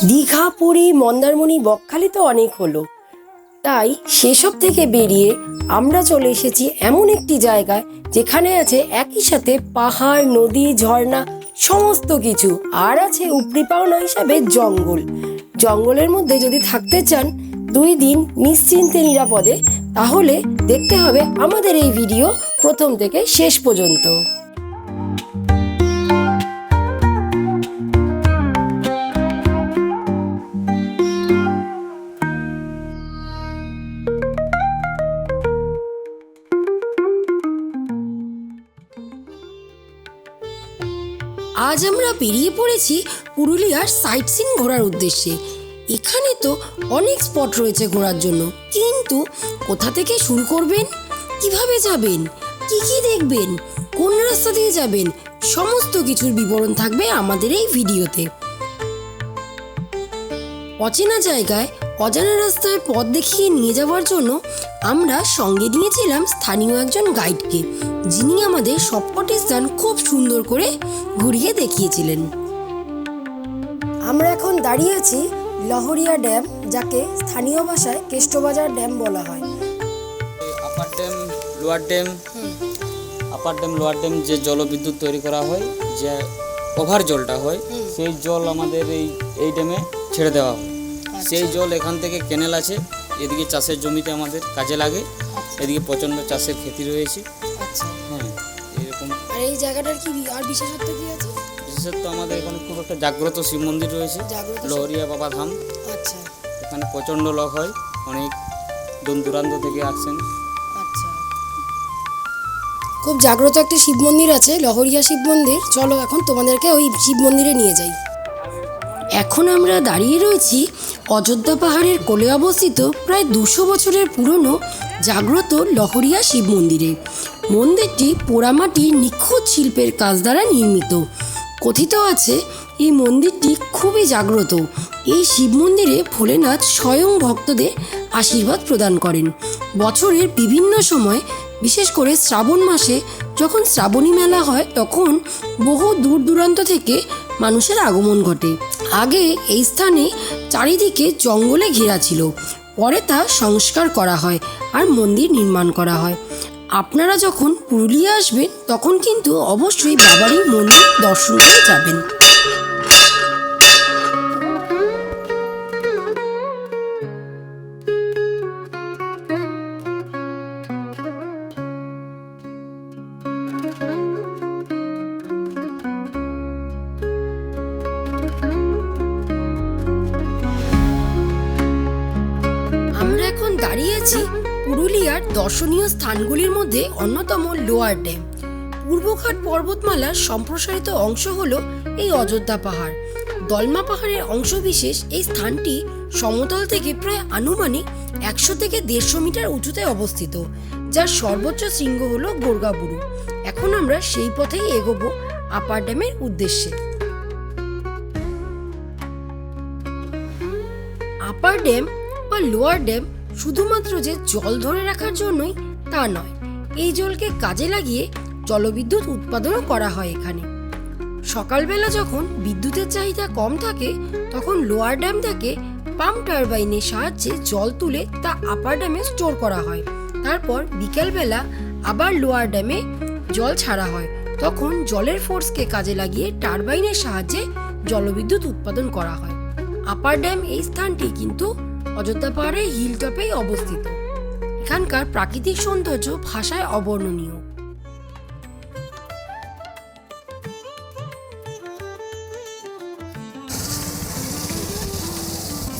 দীঘা, পুরী, মন্দারমণি, বকখালি তো অনেক হলো। তাই সেসব থেকে বেরিয়ে আমরা চলে এসেছি এমন একটি জায়গায় যেখানে আছে একই সাথে পাহাড়, নদী, ঝর্ণা সমস্ত কিছু, আর আছে উপরি পাওনা হিসাবে জঙ্গল। জঙ্গলের মধ্যে যদি থাকতে চান 2 দিন নিশ্চিন্তে নিরাপদে, তাহলে দেখতে হবে আমাদের এই ভিডিও প্রথম থেকে শেষ পর্যন্ত। আজ আমরা বেরিয়ে পড়েছি পুরুলিয়ার সাইট সিন ঘোরার উদ্দেশ্যে। এখানে তো অনেক স্পট রয়েছে ঘোরার জন্য, কিন্তু কোথা থেকে শুরু করবেন, কিভাবে যাবেন, কি কি দেখবেন, কোন রাস্তা দিয়ে যাবেন, সমস্ত কিছুর বিবরণ থাকবে আমাদের এই ভিডিওতে। অচেনা জায়গায় অজানা রাস্তায় পথ দেখিয়ে নিয়ে যাওয়ার জন্য আমরা সঙ্গে নিয়েছিলাম স্থানীয় একজন গাইডকে, যিনি আমাদের সবকটি স্থান খুব সুন্দর করে ঘুরিয়ে দেখিয়েছিলেন। আমরা এখন দাঁড়িয়ে আছি লহরিয়া ড্যাম, যাকে স্থানীয় ভাষায় কেষ্টবাজার ড্যাম বলা হয়। Upper dam, lower dam. Upper dam, lower dam যে জলবিদ্যুৎ তৈরি করা হয়, যে ওভার জলটা হয়, সেই জল আমাদের এই ড্যামে ছেড়ে দেওয়া হয়। সেই জল এখান থেকে ক্যানেল আছে, এদিকে চাষের জমিতে আমাদের কাজে লাগে, এদিকে প্রচণ্ড চাষের ক্ষতি রয়েছে। হ্যাঁ, এরকম। আর এই জায়গাটার কি আর বিশেষত্ব কি আছে? বিশেষত্ব আমাদের এখানে খুব একটা জাগ্রত শিব মন্দির রয়েছে, লহরিয়া বাবা ধাম। আচ্ছা, এখানে প্রচণ্ড লোক হয়, অনেক দূর দূরান্ত থেকে আসছেন। আচ্ছা, খুব জাগ্রত একটা শিব মন্দির আছে, লহরিয়া শিব মন্দির। চলো এখন তোমাদেরকে ওই শিব মন্দিরে নিয়ে যাই। এখন আমরা দাঁড়িয়ে রয়েছি অযোধ্যা পাহাড়ের কোলে অবস্থিত প্রায় 200 বছরের পুরনো জাগ্রত লহরিয়া শিব মন্দিরে। মন্দিরটি পোড়ামাটির নিখুঁত শিল্পের কাজ দ্বারা নির্মিত। কথিত আছে এই মন্দিরটি খুবই জাগ্রত। এই শিব মন্দিরে ভোলেনাথ স্বয়ং ভক্তদের আশীর্বাদ প্রদান করেন। বছরের বিভিন্ন সময়, বিশেষ করে শ্রাবণ মাসে যখন শ্রাবণী মেলা হয়, তখন বহু দূর দূরান্ত থেকে মানুষের আগমন ঘটে। আগে এই স্থানে চারিদিকে জঙ্গলে ঘেরা ছিল, পরে তা সংস্কার করা হয় আর মন্দির নির্মাণ করা হয়। আপনারা যখন পুরুলিয়া আসবেন তখন কিন্তু অবশ্যই বাবারই মন্দির দর্শন করে যাবেন। আমরা এখন দাঁড়িয়ে আছি পুরুলিয়ার দর্শনীয় স্থানগুলির মধ্যে অন্যতম লোয়ার ড্যাম। পূর্বঘাট পর্বতমালার সম্প্রসারিত অংশ হলো এই অযোধ্যা পাহাড়। দলমা পাহাড়ের অংশবিশেষ এই স্থানটি সমতল থেকে প্রায় আনুমানিক 100 থেকে 150 মিটার উঁচুতে অবস্থিত, যার সর্বোচ্চ শৃঙ্গ হলো গোর্গাবুরু। এখন আমরা সেই পথেই এগোবো আপার ড্যামের উদ্দেশ্যে। আপার ড্যাম বা লোয়ার ড্যাম শুধুমাত্র যে জল ধরে রাখার জন্যই তা নয়, এই জলকে কাজে লাগিয়ে জলবিদ্যুৎ উৎপাদনও করা হয় এখানে। সকালবেলা যখন বিদ্যুতের চাহিদা কম থাকে, তখন লোয়ার ড্যাম থেকে পাম্প টারবাইনের সাহায্যে জল তুলে তা আপার ড্যামে স্টোর করা হয়। তারপর বিকেলবেলা আবার লোয়ার ড্যামে জল ছাড়া হয়, তখন জলের ফোর্সকে কাজে লাগিয়ে টারবাইনের সাহায্যে জলবিদ্যুৎ উৎপাদন করা হয়। আপার ড্যাম এই স্থানটি কিন্তু অযোধ্যা পাহাড়ের হিল টপেই অবস্থিত। এখানকার প্রাকৃতিক সৌন্দর্য ভাষায় অবর্ণনীয়।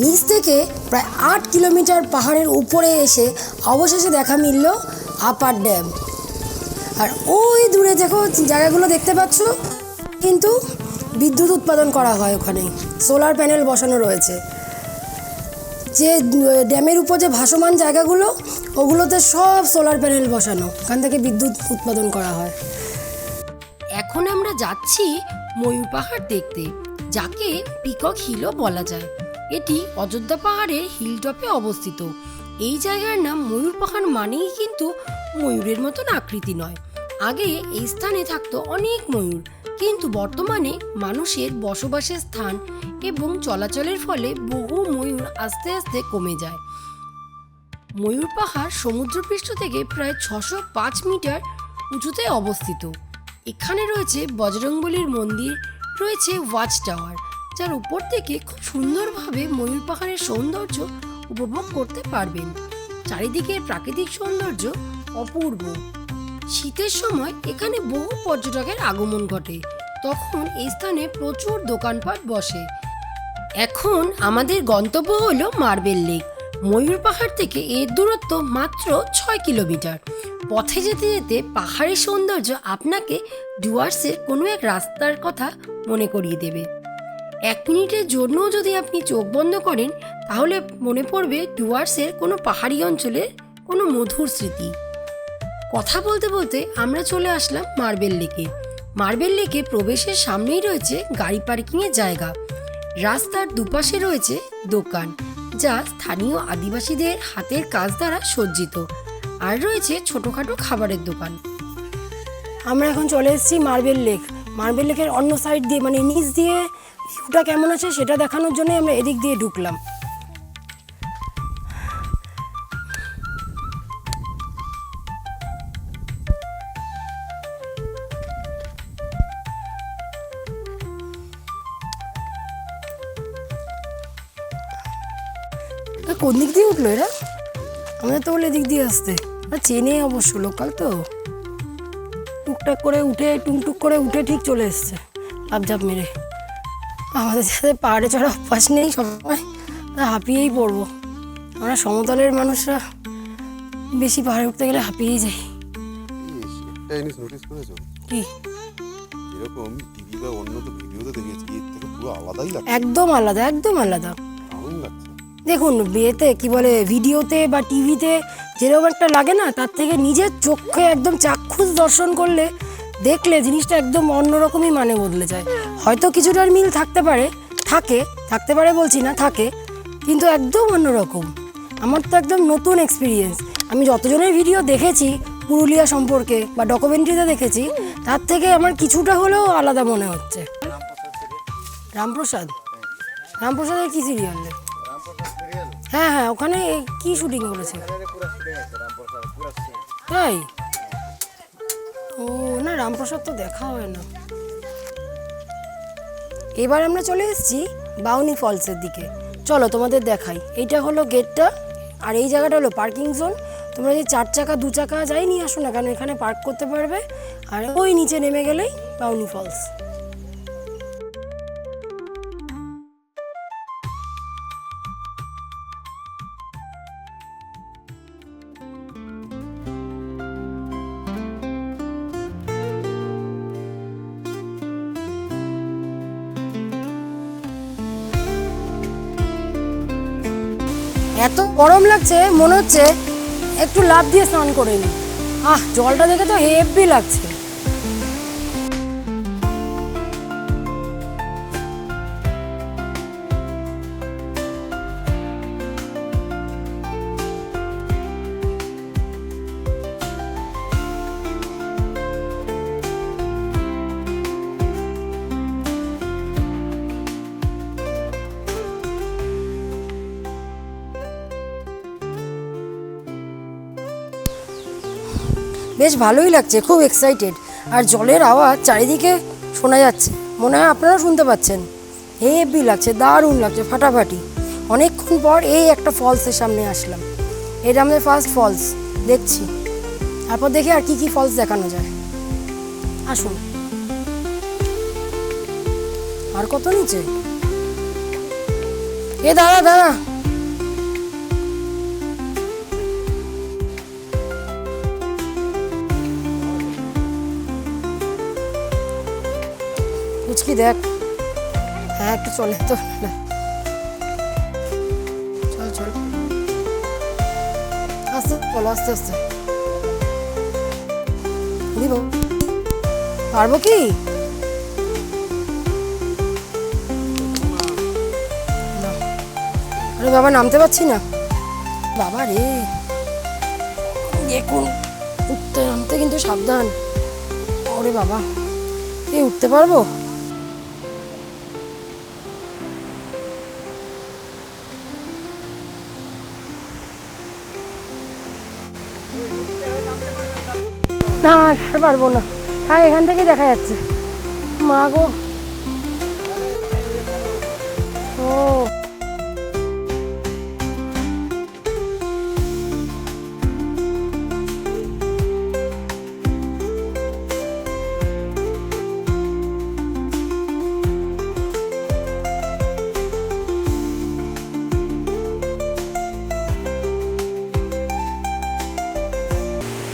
নিচ থেকে প্রায় 8 কিলোমিটার পাহাড়ের উপরে এসে অবশেষে দেখা মিলল আপার ড্যাম। আর ওই দূরে দেখো জায়গাগুলো দেখতে পাচ্ছ, কিন্তু বিদ্যুৎ উৎপাদন করা হয় ওখানে, সোলার প্যানেল বসানো রয়েছে। যে ড্যামের উপর যে ভাসমান জায়গাগুলো, ওগুলোতে সব সোলার প্যানেল বসানো, ওখান থেকে বিদ্যুৎ উৎপাদন করা হয়। এখন আমরা যাচ্ছি ময়ূর পাহাড় দেখতে, যাকে পিকক হিলও বলা যায়। এটি অযোধ্যা পাহাড়ের হিল টপে অবস্থিত। এই জায়গার নাম ময়ূর পাহাড় মানেই কিন্তু ময়ূরের মতন আকৃতি নয়, আগে এই স্থানে থাকতো অনেক ময়ূর, কিন্তু বর্তমানে মানুষের বসবাসের স্থান এবং চলাচলের ফলে বহু ময়ূর আস্তে আস্তে কমে যায়। ময়ূর পাহাড় সমুদ্রপৃষ্ঠ থেকে প্রায় 605 মিটার উঁচুতে অবস্থিত। এখানে রয়েছে বজরংবলীর মন্দির, রয়েছে ওয়াচ টাওয়ার, যার উপর থেকে খুব সুন্দরভাবে ময়ূর পাহাড়ের সৌন্দর্য উপভোগ করতে পারবেন। চারিদিকের প্রাকৃতিক সৌন্দর্য অপূর্ব। শীতের সময় এখানে বহু পর্যটকের আগমন ঘটে, তখন এই স্থানে প্রচুর দোকানপাট বসে। এখন আমাদের গন্তব্য হলো মার্বেল লেক। ময়ূর পাহাড় থেকে এর দূরত্ব মাত্র 6 কিলোমিটার। পথে যেতে যেতে পাহাড়ের সৌন্দর্য আপনাকে ডুয়ার্সের কোনো এক রাস্তার কথা মনে করিয়ে দেবে। 1 মিনিটের জন্যও যদি আপনি চোখ বন্ধ করেন, তাহলে মনে পড়বে ডুয়ার্সের কোনো পাহাড়ি অঞ্চলের কোনো মধুর স্মৃতি। কথা বলতে বলতে আমরা চলে আসলাম মার্বেল লেকে। মার্বেল লেকে প্রবেশের সামনেই রয়েছে গাড়ি পার্কিংয়ের জায়গা। রাস্তার দুপাশে রয়েছে দোকান, যা স্থানীয় আদিবাসীদের হাতের কাজ দ্বারা সজ্জিত, আর রয়েছে ছোটোখাটো খাবারের দোকান। আমরা এখন চলে এসেছি মার্বেল লেক। মার্বেল লেকের অন্য সাইড দিয়ে, মানে নিচ দিয়ে ভিউটা কেমন আছে সেটা দেখানোর জন্য আমরা এদিক দিয়ে ঢুকলাম। কোন দিক দিয়ে উঠলো এরা? আমাদের তো বলে এদিক দিয়ে আসতে। চেনে অবশ্য, লোকাল তো। টুকটাক করে উঠে, টুকটুক করে উঠে ঠিক চলে এসছে লাফঝাপ মেরে। আমাদের সাথে পাহাড়ে চড়া অভ্যাস নেই, সবসময় হাঁপিয়েই পড়বো। আমরা সমতলের মানুষরা বেশি পাহাড়ে উঠতে গেলে হাঁপিয়েই যাই। একটা জিনিস নোটিস করেছো কি? এরকম টিভি বা অন্য তো ভিডিওতে দেখেছি, এর থেকে পুরো আলাদাই লাগছে। একদম আলাদা, একদম আলাদা। দারুণ লাগছে। দেখুন, বিয়েতে কি বলে, ভিডিওতে বা টিভিতে যেরকম একটা লাগে না, তার থেকে নিজের চোখে একদম চাক্ষুষ দর্শন করলে, দেখলে জিনিসটা একদম অন্যরকমই মানে বদলে যায়। হয়তো কিছুটার মিল থাকতে পারে, থাকতে পারে বলছি না, থাকে, কিন্তু একদম অন্যরকম। আমার তো একদম নতুন এক্সপিরিয়েন্স। আমি যতজনের ভিডিও দেখেছি পুরুলিয়া সম্পর্কে বা ডকুমেন্টারিতে দেখেছি, তার থেকে আমার কিছুটা হলেও আলাদা মনে হচ্ছে। রামপ্রসাদের কি সিরিয়াল? হ্যাঁ হ্যাঁ, ওখানে কি শুটিং করেছে? তাই? ও না, রামপ্রসাদ তো দেখা হয় না। এবার আমরা চলে এসেছি বাউনি ফলসের দিকে। চলো তোমাদের দেখাই। এইটা হলো গেটটা, আর এই জায়গাটা হলো পার্কিং জোন। তোমরা যদি 4 চাকা 2 চাকা যাই নিয়ে আসো না কেন, এখানে পার্ক করতে পারবে। আর ওই নিচে নেমে গেলেই বাউনি ফলস। এত গরম লাগছে, মনে হচ্ছে একটু লাফ দিয়ে স্নান করে নিই। জলটা দেখে তো হেভি লাগছে। বেশ ভালোই লাগছে, খুব এক্সাইটেড। আর জলের আওয়াজ চারিদিকে শোনা যাচ্ছে, মনে হয় আপনারাও শুনতে পাচ্ছেন। হেভি লাগছে, দারুণ লাগছে, ফাটাফাটি। অনেকক্ষণ পর এই একটা ফলসের সামনে আসলাম। এটা আমাদের ফার্স্ট ফলস দেখছি, তারপর দেখি আর কি কি ফলস দেখানো যায়। আসুন। আর কত নিচে? দাঁড়া, কি দেখ। হ্যাঁ, একটু চলে তো, চল আস্তে চলো, আস্তে আস্তে। দিব পারবো কি? আরে বাবা, নামতে পারছি না বাবা রে। দেখুন, উঠতে নামতে কিন্তু সাবধান। ওরে বাবা, এ উঠতে পারবো? না আর পারবো না। হ্যাঁ, এখান থেকে দেখা যাচ্ছে। মা গো, ও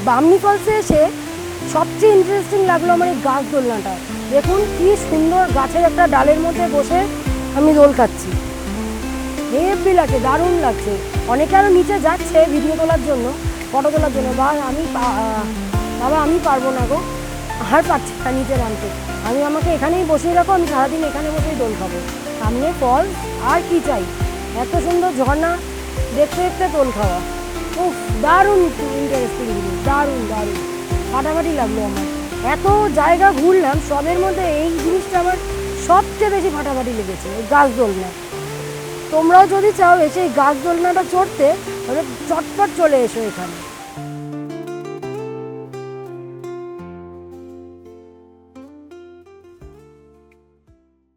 বামনি ফলসে এসে সবচেয়ে ইন্টারেস্টিং লাগলো আমার এই গাছ দোলনাটা। দেখুন কি সুন্দর, গাছের একটা ডালের মধ্যে বসে আমি দোল খাচ্ছি। হেব্বি লাগছে, দারুণ লাগছে। অনেকে আরও নিচে যাচ্ছে ভিডিও তোলার জন্য, ফটো তোলার জন্য। বাবা আমি পারবো না গো, আর পারছি না নিচে নামতে। আমাকে এখানেই বসিয়ে রাখো, আমি সারাদিন এখানে বসেই দোল খাবো। সামনে ফলস, আর কি চাই? এত সুন্দর ঝর্ণা দেখতে দেখতে দোল খাওয়া, উফ দারুণ ইন্টারেস্টিং জিনিস, দারুণ দারুণ ফাটাফাটি লাগলো আমার। এত জায়গা ঘুরলাম, সবের মধ্যে এই জিনিসটা আমার সবচেয়ে বেশি ফাটাফাটি লেগেছে, এই গাছ দোলনা। তোমরাও যদি চাও এসে এই গাছ দোলনাটা চড়তে, তাহলে চটপট চলে এসো এখানে।